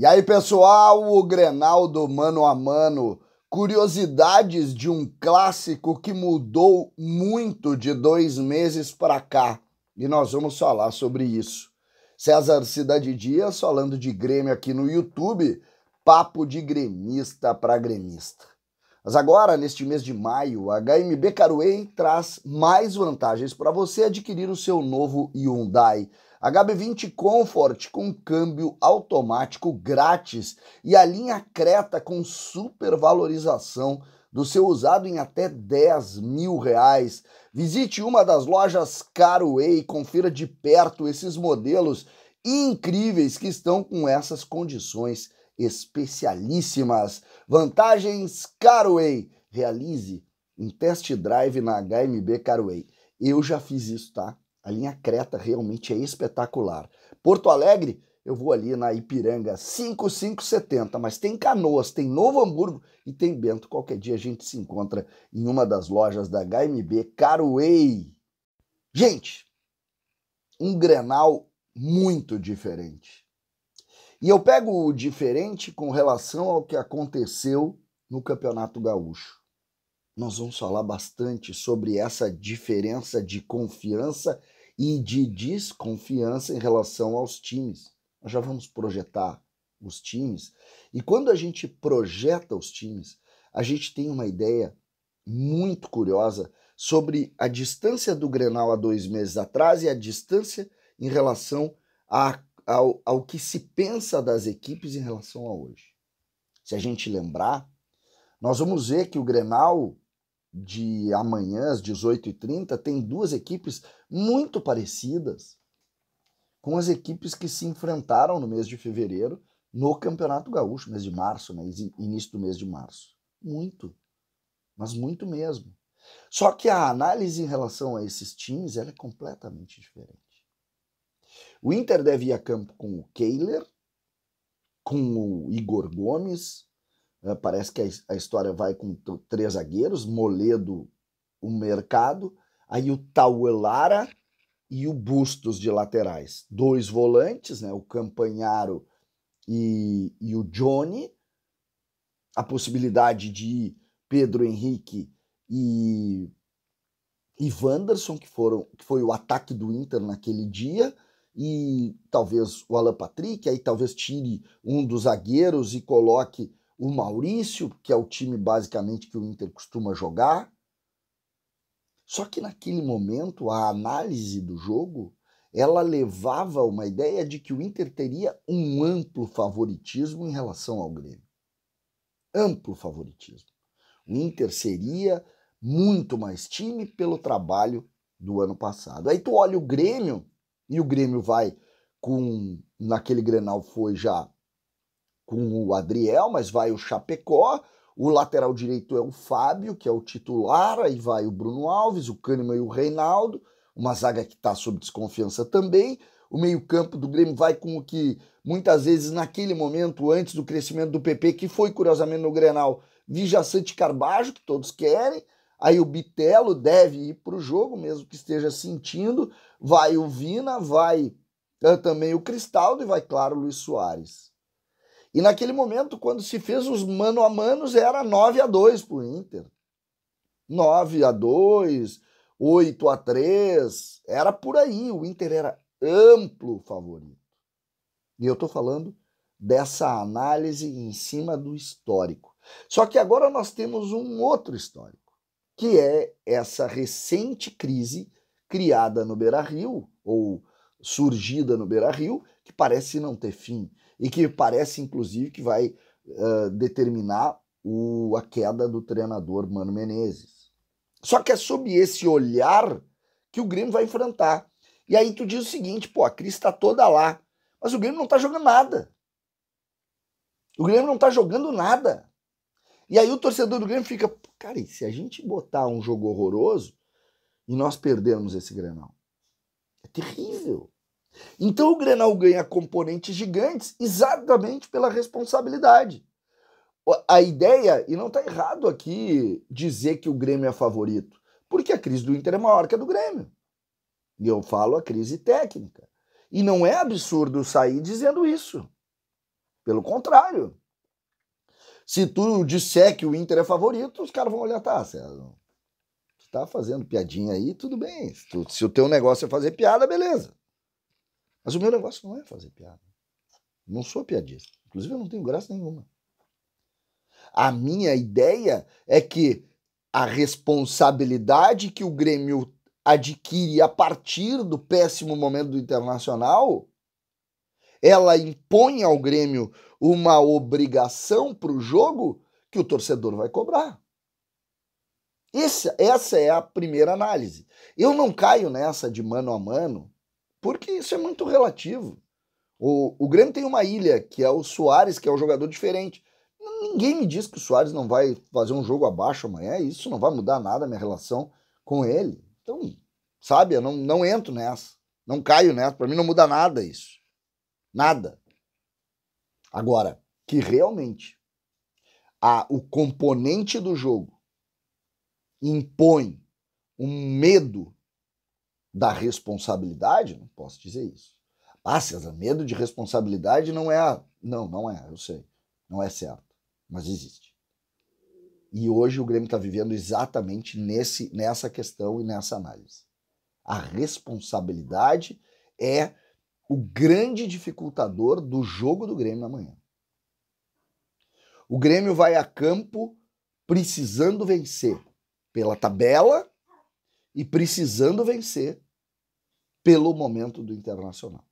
E aí, pessoal, o Grenal do mano a mano, curiosidades de um clássico que mudou muito de 2 meses para cá. E nós vamos falar sobre isso. César Cidade Dias falando de Grêmio aqui no YouTube, papo de gremista para gremista. Mas agora, neste mês de maio, a HMB Caruei traz mais vantagens para você adquirir o seu novo Hyundai HB20 Comfort com câmbio automático grátis e a linha Creta com supervalorização do seu usado em até R$10.000. Visite uma das lojas Caruei e confira de perto esses modelos incríveis que estão com essas condições especialíssimas. Vantagens Caruei. Realize um test drive na HMB Caruei. Eu já fiz isso, tá? A linha Creta realmente é espetacular. Porto Alegre, eu vou ali na Ipiranga 5570, mas tem Canoas, tem Novo Hamburgo e tem Bento. Qualquer dia a gente se encontra em uma das lojas da HMB Caruei. Gente, um Grenal muito diferente. E eu pego o diferente com relação ao que aconteceu no Campeonato Gaúcho. Nós vamos falar bastante sobre essa diferença de confiança e de desconfiança em relação aos times. Nós já vamos projetar os times. E quando a gente projeta os times, a gente tem uma ideia muito curiosa sobre a distância do Grenal há 2 meses atrás e a distância em relação ao que se pensa das equipes em relação a hoje. Se a gente lembrar, nós vamos ver que o Grenal de amanhã, às 18h30, tem 2 equipes muito parecidas com as equipes que se enfrentaram no mês de fevereiro no Campeonato Gaúcho, mês de março, né? Início do mês de março. Muito, mas muito mesmo. Só que a análise em relação a esses times ela é completamente diferente. O Inter deve ir a campo com o Kehler, com o Igor Gomes. Parece que a história vai com 3 zagueiros, Moledo, o Mercado, aí o Tauelara e o Bustos de laterais. 2 volantes, né, o Campanharo e o Johnny. A possibilidade de Pedro Henrique e Wanderson, que foi o ataque do Inter naquele dia, e talvez o Alan Patrick, aí talvez tire um dos zagueiros e coloque o Maurício, que é o time basicamente que o Inter costuma jogar. Só que naquele momento a análise do jogo ela levava uma ideia de que o Inter teria um amplo favoritismo em relação ao Grêmio. Amplo favoritismo. O Inter seria muito mais time pelo trabalho do ano passado. Aí tu olha o Grêmio, e o Grêmio vai com, naquele Grenal foi já com o Adriel, mas vai o Chapecó, o lateral direito é o Fábio, que é o titular, aí vai o Bruno Alves, o Kahneman e o Reinaldo, uma zaga que está sob desconfiança também. O meio-campo do Grêmio vai com o que muitas vezes naquele momento, antes do crescimento do PP, que foi curiosamente no Grenal, Vijaçante Carbajo, que todos querem. Aí o Bitelo deve ir para o jogo, mesmo que esteja sentindo. Vai o Vina, vai também o Cristaldo e vai, claro, o Luiz Soares. E naquele momento, quando se fez os mano a manos, era 9-2 para o Inter. 9-2, 8-3, era por aí. O Inter era amplo favorito. E eu estou falando dessa análise em cima do histórico. Só que agora nós temos um outro histórico, que é essa recente crise criada no Beira-Rio, ou surgida no Beira-Rio, que parece não ter fim. E que parece, inclusive, que vai determinar a queda do treinador Mano Menezes. Só que é sob esse olhar que o Grêmio vai enfrentar. E aí tu diz o seguinte, pô, a crise está toda lá, mas o Grêmio não está jogando nada. O Grêmio não está jogando nada. E aí o torcedor do Grêmio fica, cara, e se a gente botar um jogo horroroso e nós perdermos esse Grenal? É terrível. Então o Grenal ganha componentes gigantes exatamente pela responsabilidade. A ideia, e não está errado aqui dizer que o Grêmio é favorito, porque a crise do Inter é maior que a do Grêmio. E eu falo a crise técnica. E não é absurdo sair dizendo isso. Pelo contrário. Se tu disser que o Inter é favorito, os caras vão olhar, tá, César, tu tá fazendo piadinha aí, tudo bem. Se o teu negócio é fazer piada, beleza. Mas o meu negócio não é fazer piada. Não sou piadista. Inclusive, eu não tenho graça nenhuma. A minha ideia é que a responsabilidade que o Grêmio adquire a partir do péssimo momento do Internacional, ela impõe ao Grêmio uma obrigação para o jogo que o torcedor vai cobrar. Essa é a primeira análise. Eu não caio nessa de mano a mano, porque isso é muito relativo. O Grêmio tem uma ilha, que é o Soares, que é um jogador diferente. Ninguém me diz que o Soares não vai fazer um jogo abaixo amanhã, isso não vai mudar nada a minha relação com ele. Então, sabe, eu não entro nessa, não caio nessa, para mim não muda nada isso. Nada. Agora, que realmente o componente do jogo impõe um medo da responsabilidade, não posso dizer isso. Ah, César, medo de responsabilidade não é... Não é, eu sei. Não é certo, mas existe. E hoje o Grêmio está vivendo exatamente nessa questão e nessa análise. A responsabilidade é o grande dificultador do jogo do Grêmio amanhã. O Grêmio vai a campo precisando vencer pela tabela e precisando vencer pelo momento do Internacional.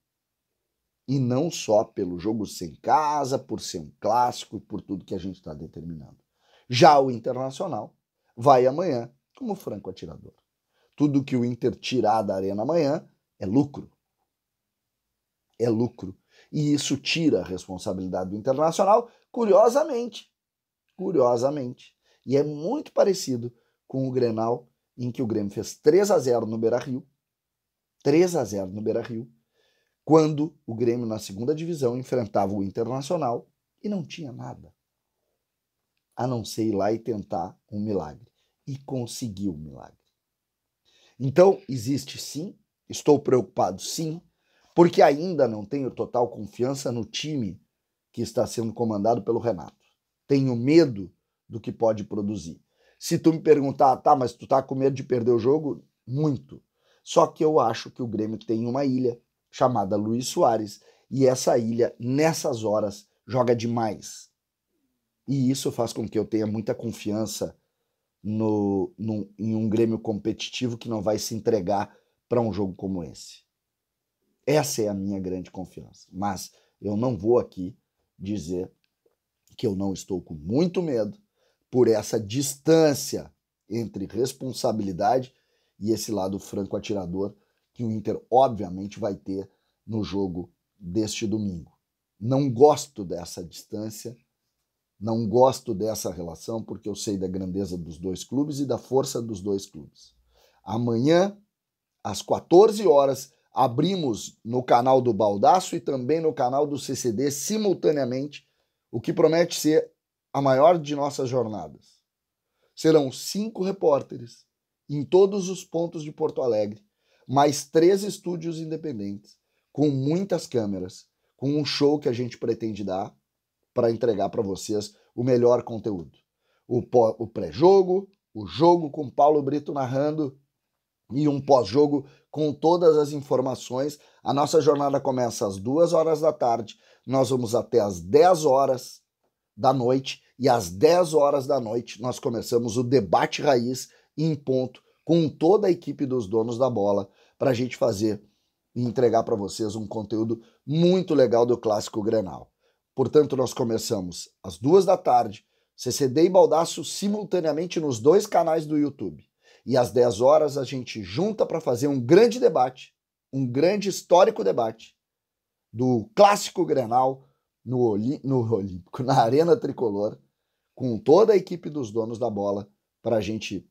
E não só pelo jogo sem casa, por ser um clássico e por tudo que a gente está determinando. Já o Internacional vai amanhã como franco atirador. Tudo que o Inter tirar da Arena amanhã é lucro. É lucro. E isso tira a responsabilidade do Internacional, curiosamente. E é muito parecido com o Grenal, em que o Grêmio fez 3-0 no Beira-Rio. 3-0 no Beira-Rio. Quando o Grêmio, na segunda divisão, enfrentava o Internacional e não tinha nada, a não ser ir lá e tentar um milagre. E conseguiu um milagre. Então, existe sim, estou preocupado sim, porque ainda não tenho total confiança no time que está sendo comandado pelo Renato. Tenho medo do que pode produzir. Se tu me perguntar, tá, mas tu tá com medo de perder o jogo? Muito. Só que eu acho que o Grêmio tem uma ilha chamada Luís Soares, e essa ilha, nessas horas, joga demais. E isso faz com que eu tenha muita confiança em um Grêmio competitivo que não vai se entregar para um jogo como esse. Essa é a minha grande confiança. Mas eu não vou aqui dizer que eu não estou com muito medo por essa distância entre responsabilidade e esse lado franco atirador que o Inter obviamente vai ter no jogo deste domingo. Não gosto dessa distância, não gosto dessa relação, porque eu sei da grandeza dos dois clubes e da força dos dois clubes. Amanhã, às 14 horas, abrimos no canal do Baldasso e também no canal do CCD simultaneamente, o que promete ser a maior de nossas jornadas. Serão 5 repórteres em todos os pontos de Porto Alegre, mais 3 estúdios independentes, com muitas câmeras, com um show que a gente pretende dar para entregar para vocês o melhor conteúdo. O pré-jogo, o jogo com Paulo Brito narrando e um pós-jogo com todas as informações. A nossa jornada começa às 2 horas da tarde, nós vamos até às 10 horas da noite, e às 10 horas da noite nós começamos o debate raiz em ponto com toda a equipe dos donos da bola para a gente fazer e entregar para vocês um conteúdo muito legal do Clássico Grenal. Portanto, nós começamos às 2 da tarde, CCD e Baldasso simultaneamente nos 2 canais do YouTube. E às 10 horas a gente junta para fazer um grande debate, um grande histórico debate do Clássico Grenal no Olímpico, na Arena Tricolor, com toda a equipe dos donos da bola, para a gente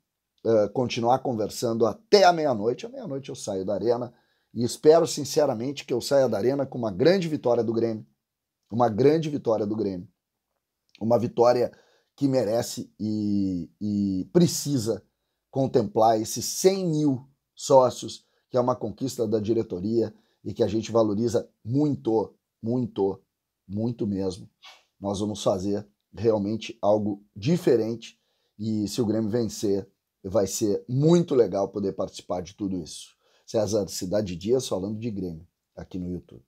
continuar conversando até a meia-noite. À meia-noite eu saio da Arena e espero sinceramente que eu saia da Arena com uma grande vitória do Grêmio. Uma grande vitória do Grêmio. Uma vitória que merece e precisa contemplar esses 100 mil sócios, que é uma conquista da diretoria e que a gente valoriza muito, muito, muito mesmo. Nós vamos fazer realmente algo diferente e se o Grêmio vencer, vai ser muito legal poder participar de tudo isso. César Cidade Dias falando de Grêmio aqui no YouTube.